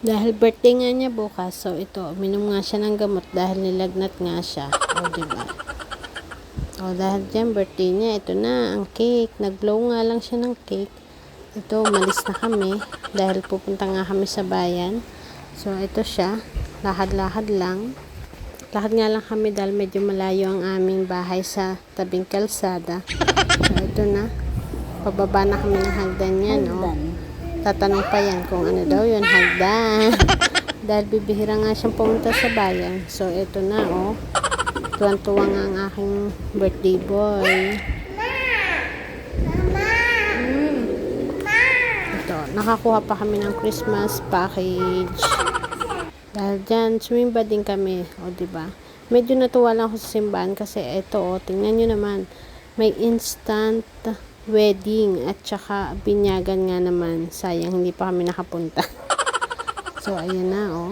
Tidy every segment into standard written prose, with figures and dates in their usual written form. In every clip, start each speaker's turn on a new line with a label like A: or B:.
A: Dahil birthday nga niya bukas, so ito, uminom nga siya ng gamot dahil nilagnat nga siya. O, diba? O, dahil dyan, birthday niya, ito na, ang cake. Nag-blow nga lang siya ng cake. Ito, umalis na kami dahil pupunta nga kami sa bayan. So, ito siya, lahad-lahad lang. Lakad nga lang kami dahil medyo malayo ang aming bahay sa tabing kalsada. So, ito na. Pababa na kami ng hagdan yan, no? Tatanong pa yan kung ano daw yun, hagdan. Dahil bibihira nga siyang pumunta sa bayan. So, ito na, oh. Tuwan-tuwa nga ang aking birthday boy. Ito, nakakuha pa kami ng Christmas package. Dahil dyan, sumimba din kami. O, diba? Medyo natuwa lang ako sa simbahan kasi ito, o, tingnan nyo naman. May instant wedding at saka binyagan nga naman. Sayang, hindi pa kami nakapunta. So, ayan na, o.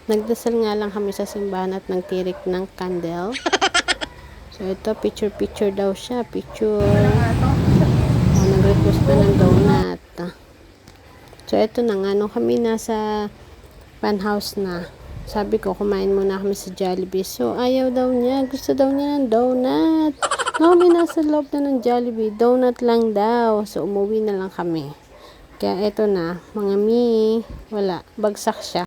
A: Nagdasal nga lang kami sa simbahan at nagtirik ng candle. So, ito, picture-picture daw siya. Picture. O, nag-request na ng donut. So, ito na nga. Nung kami nasa Funhouse na, sabi ko, kumain muna kami sa Jollibee. So, ayaw daw niya. Gusto daw niya ng donut. No, kami nasa loob na ng Jollibee. Donut lang daw. So, umuwi na lang kami. Kaya, eto na. Mga mi, wala. Bagsak siya.